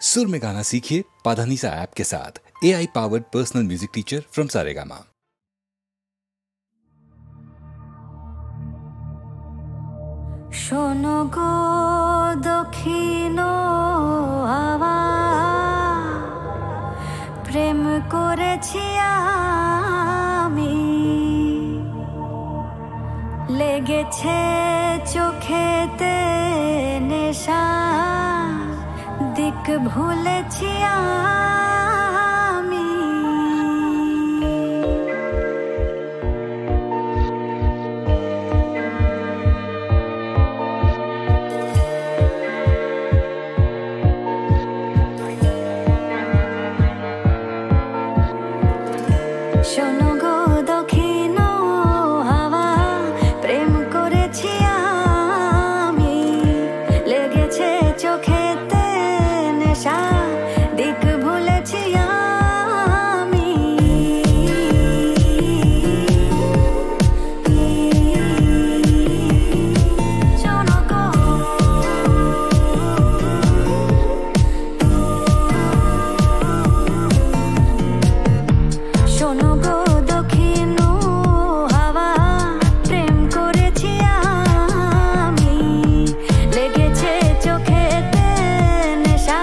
सुर में गाना सीखिए पाधानीसा ऐप के साथ। AI powered personal music teacher from Saregama. শোনো গো দক্ষিণ হাওয়া, প্রেম করেছি আমি, লেগেছে চোখেতে নেশা, দিক ভুলেছি আমি। শোনো গো দক্ষিণ হাওয়া, প্রেম করেছি আমি, লেগেছে চোখেতে নেশা, দিক ভুলেছি আমি। শোনো গো শোনো গো দক্ষিণ হাওয়া, প্রেম করেছি আমি, লেগেছে চোখেতে নেশা,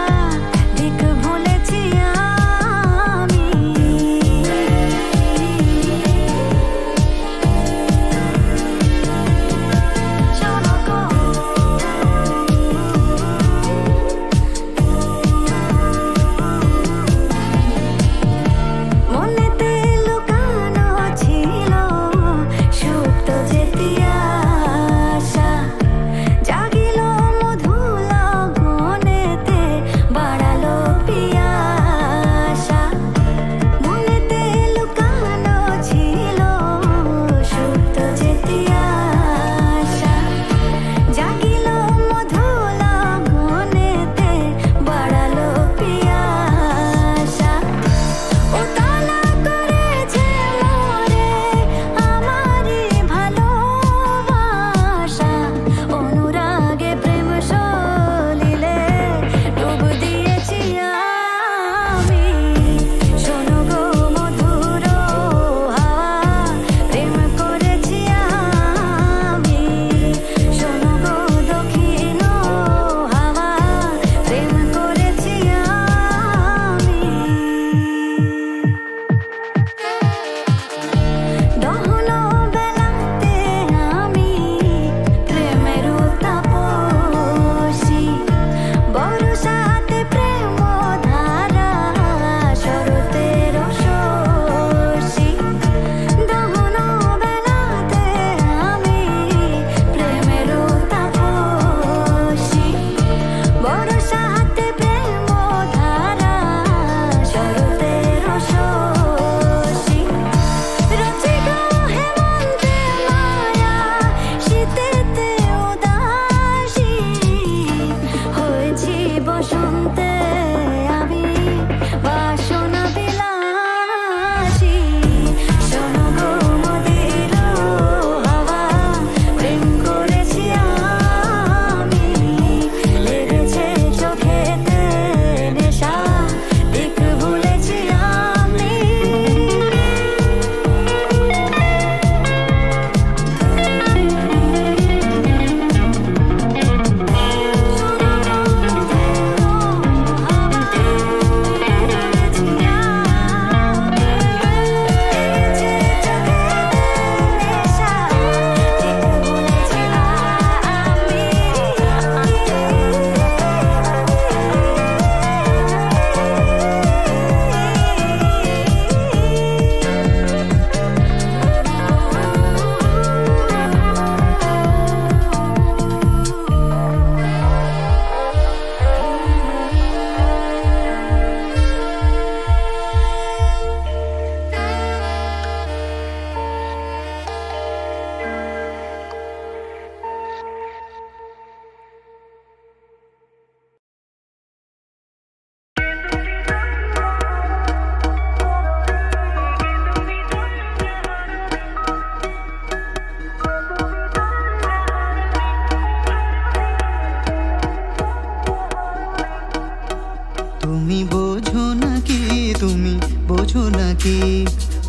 তুমি বোঝো নাকি, তুমি বোঝো নাকি,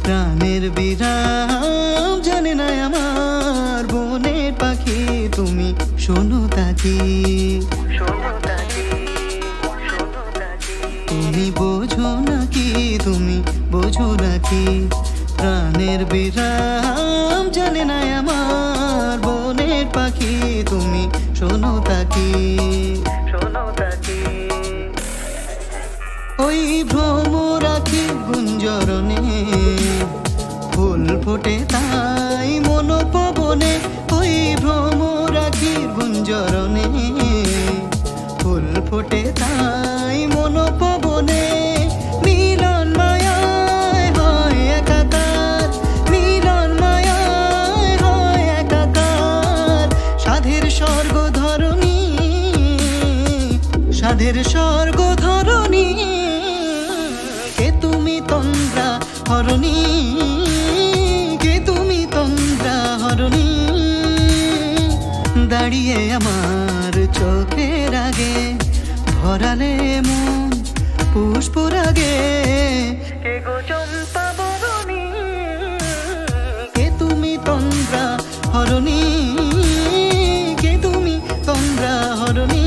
প্রাণের বিরাম জানে না আমার বনের পাখি। তুমি শোনো তাকি, তুমি বোঝো নাকি, তুমি বোঝো নাকি, প্রাণের বিরাম জানে না আমার বনের পাখি। তুমি শোনো তাকি, ওই ভ্রমরাখি গুঞ্জরণে ফুল ফোটে তাই মনোপবনে। ওই ভ্রমরাখির গুঞ্জরণে ফুল ফোটে তাই মনোপবনে। মিলন মায়ায় হয় একাকার, মিলন মায়ায় হয় একাকার। সাধের স্বর্গ ধরণী, সাধের স্বর্গ ধরণী। কে তুমি তন্দ্রা হরণী, কে তুমি তন্দ্রা হরণী। দাঁড়িয়ে আমার চোখের আগে ভরালে মন পুষ্পরাগে। কে গো চম্পা বরণী, কে তুমি তন্দ্রা হরণী, কে তুমি তন্দ্রা হরণী।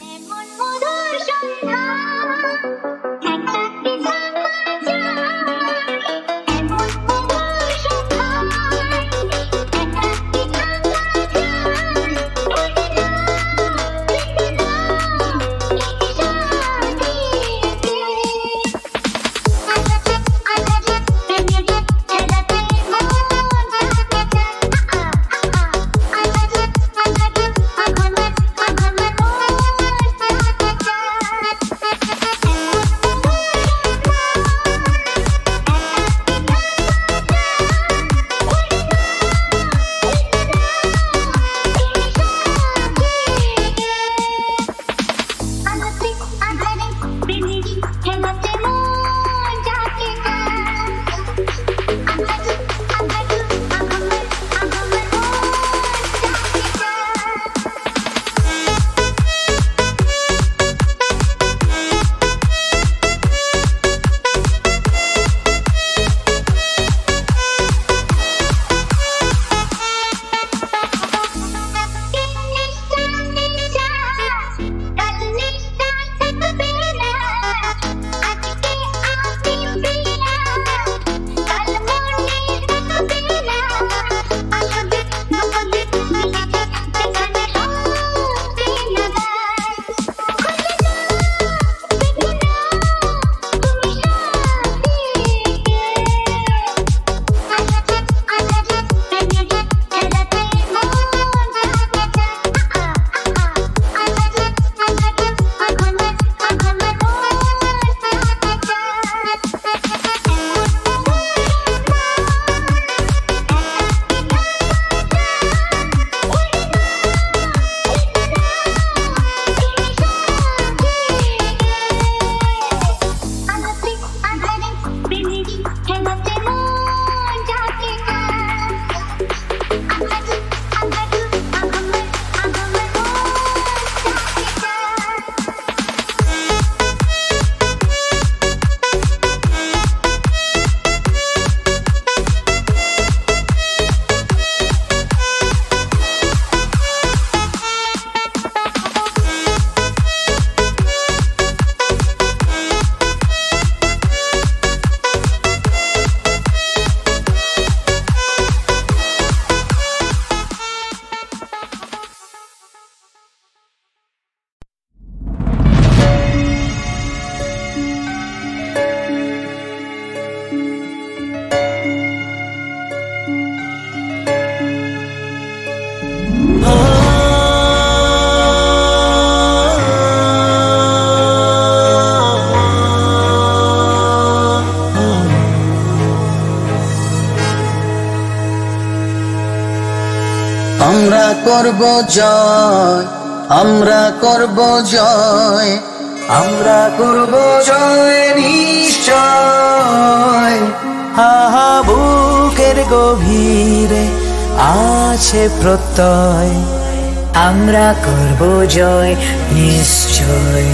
এমন মধুর সন্ধ্যা, এক রাতে আমরা করব জয়, আমরা করব জয়, আমরা করব জয় নিশ্চয়। আহা বুকের গভীরে আছে প্রত্যয়, আমরা করব জয় নিশ্চয়।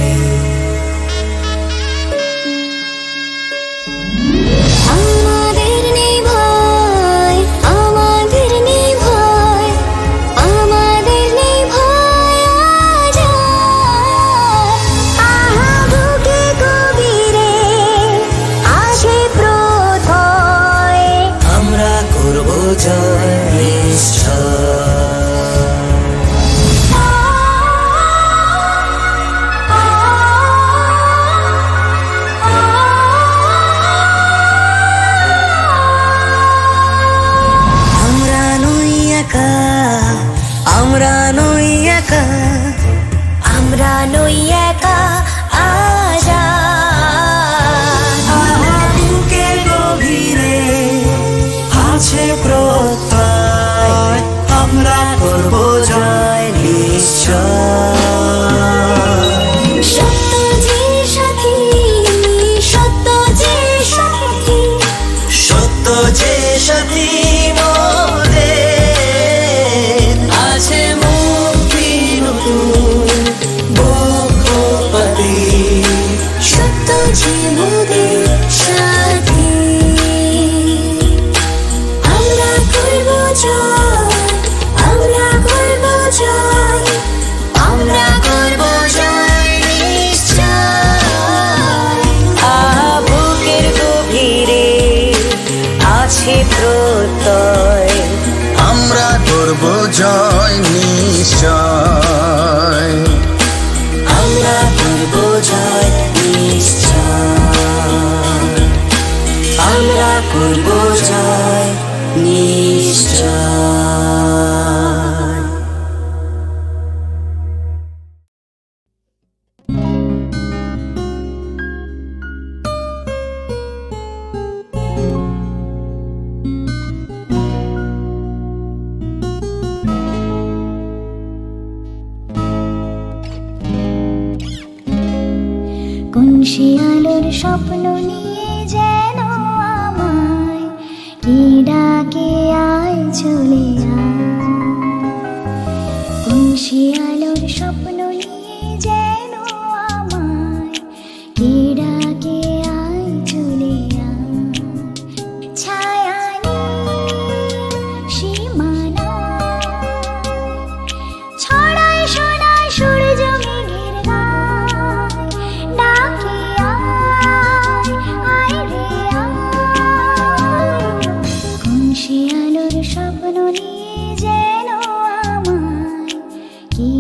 আমরা করব জয় নিশ্চয়, আমরা করব জয় নিশ্চয়, আমরা করব জয় নিশ্চয়। কোন শিয়ালের স্বপ্ন নিয়ে যেন আমায় কি ডাকে আয় চলে আয়। কোন শিয়ালের স্বপ্ন নিয়ে যেন আমায় কি ডাকে আয় চলে আয়। ছায়া সীমানা ছড়ায় শোনায় সূর্য মেঘের গায়, ডাকে আয় আয় রে আয়। কোন শিয়ালের স্বপ্ন নিয়ে যেন আমায় কি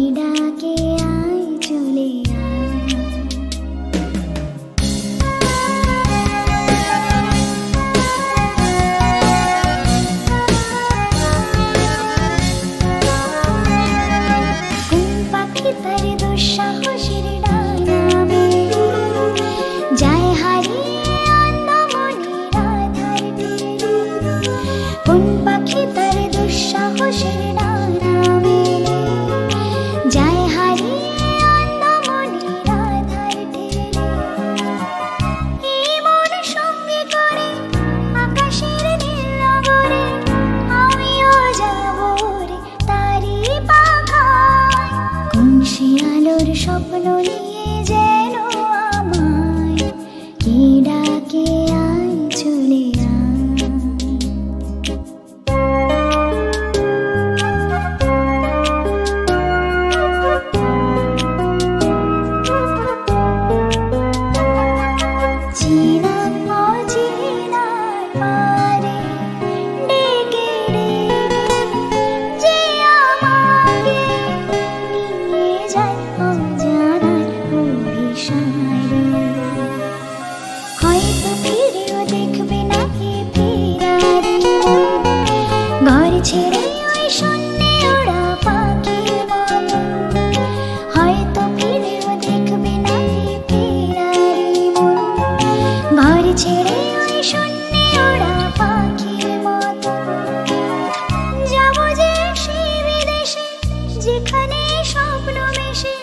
যেখানে স্বপ্ন মেশে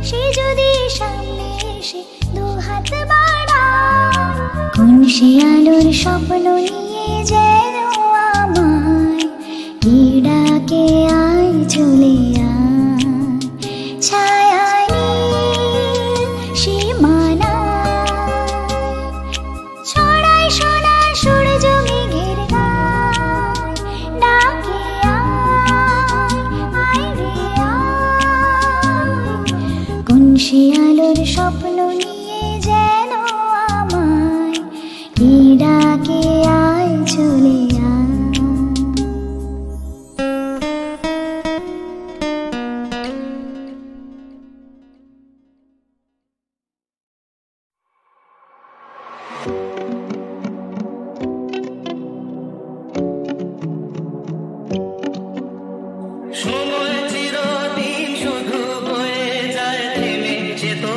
সে যদি সামনে এসে দু হাত বাড়ায়, কোন সে আলোর স্বপ্ন নিয়ে যেন আমায় কি ডাকে আয় চলে আয়, ছায়ায় নীল সীমানায় ছড়ায় সোনার সূর্য মেঘের গায়, ডাকে আয় রে আয়, কোন সে আলোর স্বপ্ন নিয়ে যেন আমায় কি ডাকে আয় চলে আয়। সময় চিরদিন শুধু বয়ে যায় থেমে সে তো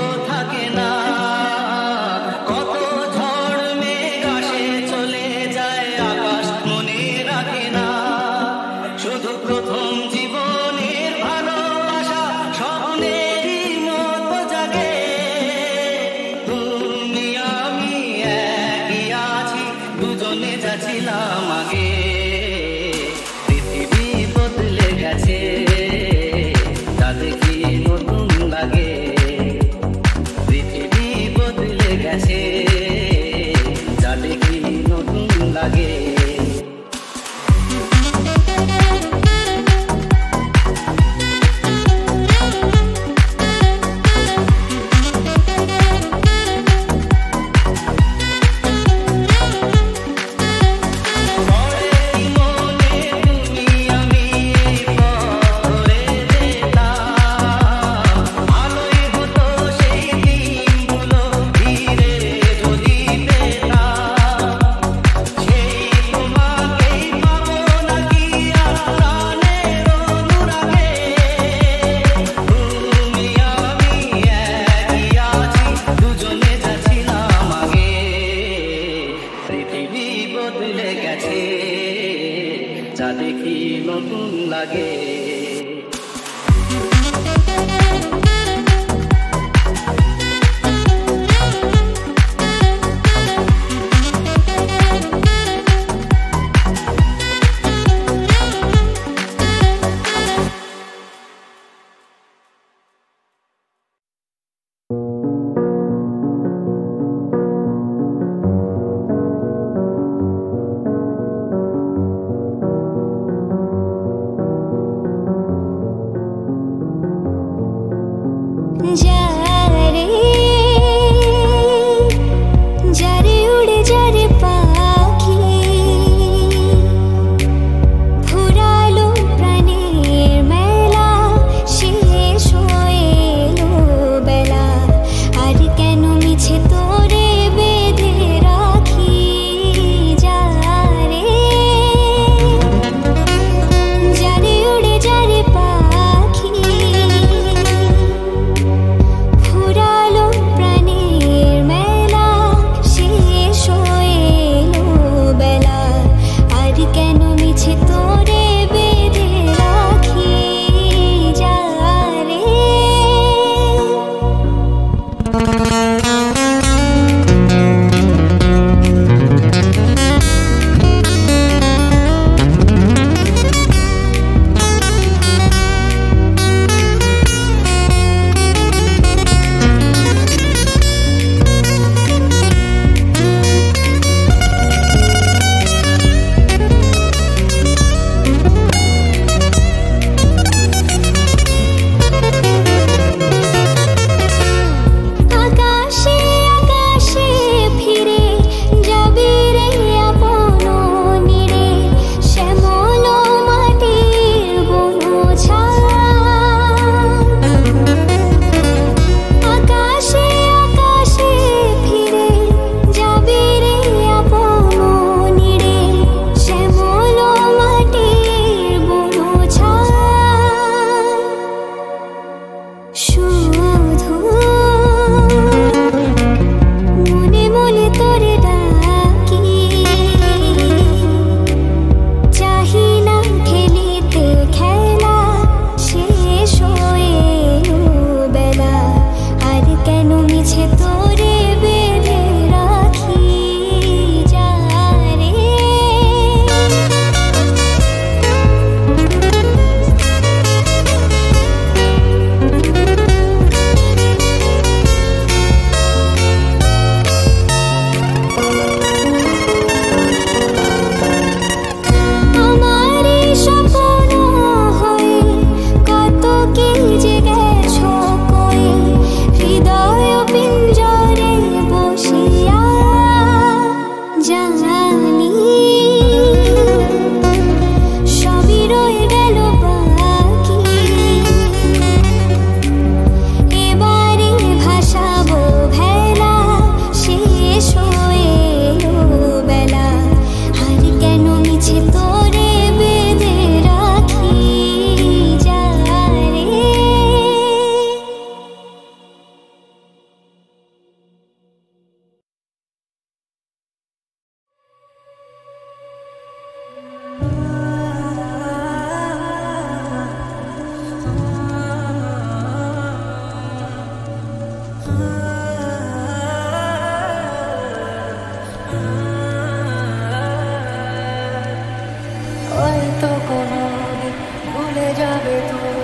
যাবে তুমি,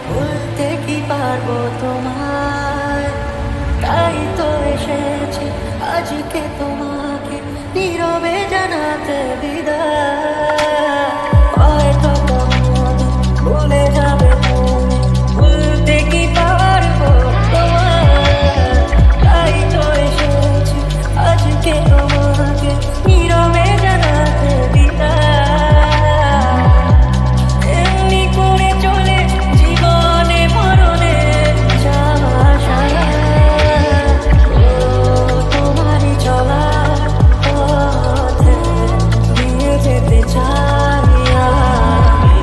ভুলতে কি পারবো তোমায়। তাই তো এসেছি আজকে তোমাকে নীরবে জানাতে বিদায়। হয়তো কোনোদিন ভুলে যাবে তুমি, ভুলতে কি পারবো তোমায়। তাই তো এসেছি আজকে তোমাকে নীরবে জানাতে বিদায়। এমনি করে চলে জীবনে মরণে যাওয়া সারা। তোমারই চলা পথে নিয়ে যেতে চাই আমি।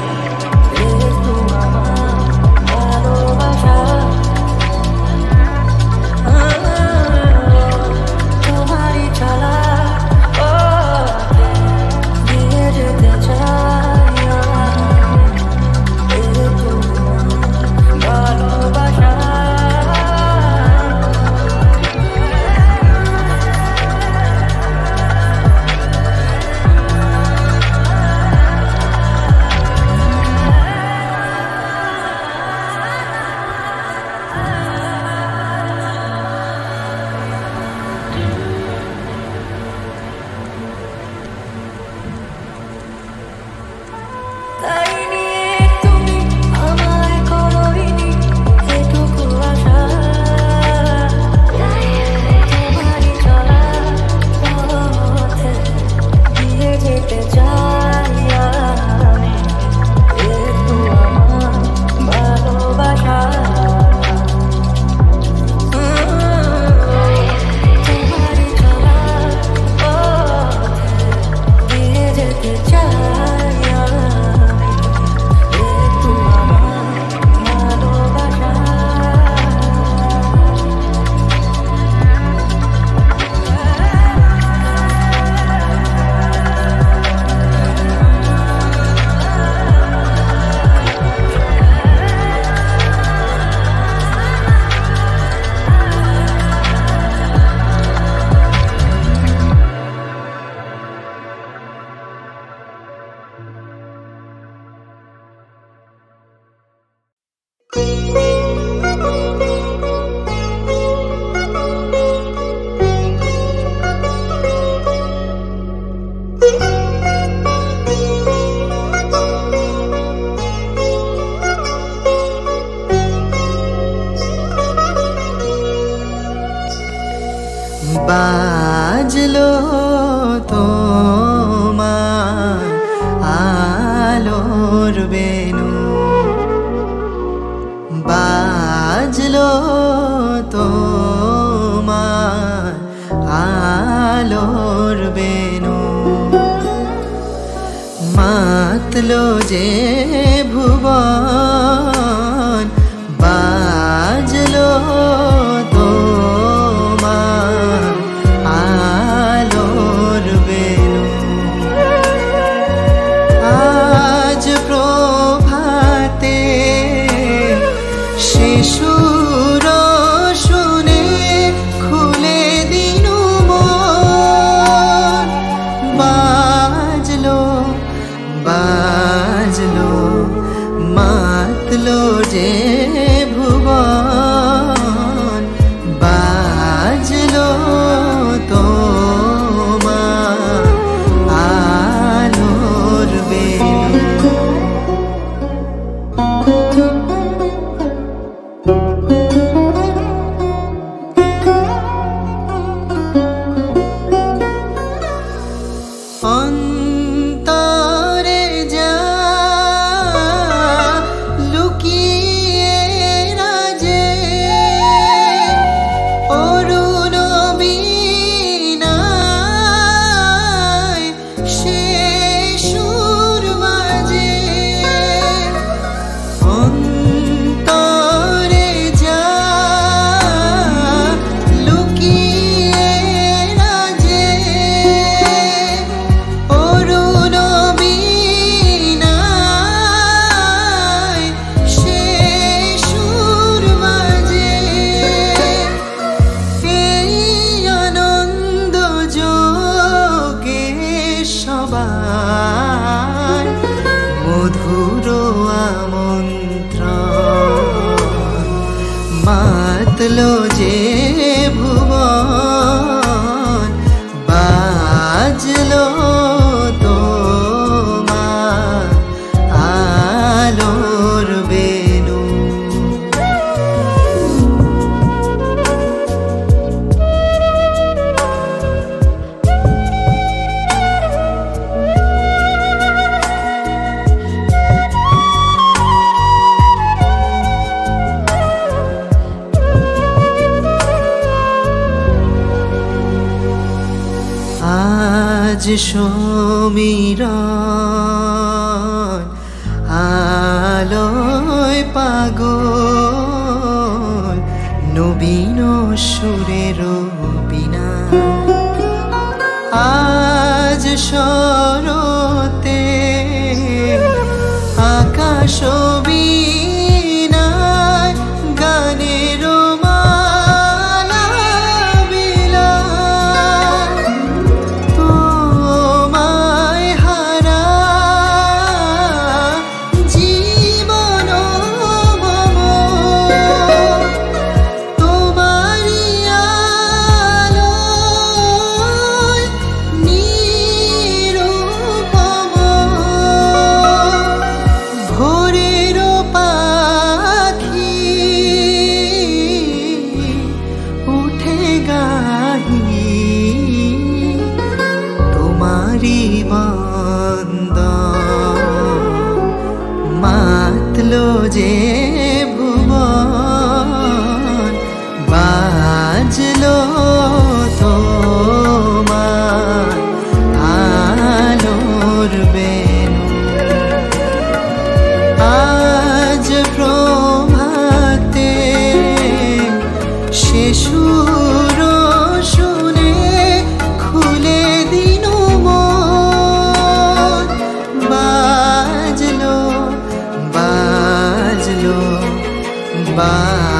একটু আমার ভালোবাসা, তোমারই চলা পথে নিয়ে যেতে চাই আমি। একটু ভালোবাসা। তাই নিয়ে তুমি আমায় করোনি এটুকু আশা। তোমারই চলা পথে দিয়ে যেতে চাই আমি। একটু আমার ভালোবাসা, তোমারই চলা পথে দিয়ে যেতে চাই আমি। একটু আমার ভালোবাসা। বাজলো তোমার আলোর বেনু, বাজলো তোমার আলোর বেনু। মাতলো যে ভুবন, বাজলো তোমার আলোর বেনু। আজ প্রভাতে শিশুর শুনে খুলে দিনু মন। বাজলো বাজলো মাতলো যে ভুবন, বাজলো তোমার আলোর বেনু। অন্তরে যা লুকিয়ে মাতলো যে ভুবন বাজলো তোমার আলোর বেনু। আজ সমীরণ আলোয় পাগল নবীন সুরের বিনা। আজ শরতে আকাশ বীণায় গানের মালা বিলায়। তোমায় হারা জীবন মম তোমারি আলোয় নিরুপম। ভোরের পাখি উঠে গাহি তোমারি বন্দন। মাতলো যে ভুবন বাজলো তোমার আলোর বেনু। আজ প্রভাতে সে সুর শুনে খুলে দিনু মন। বাজলো বাজলো বাজলো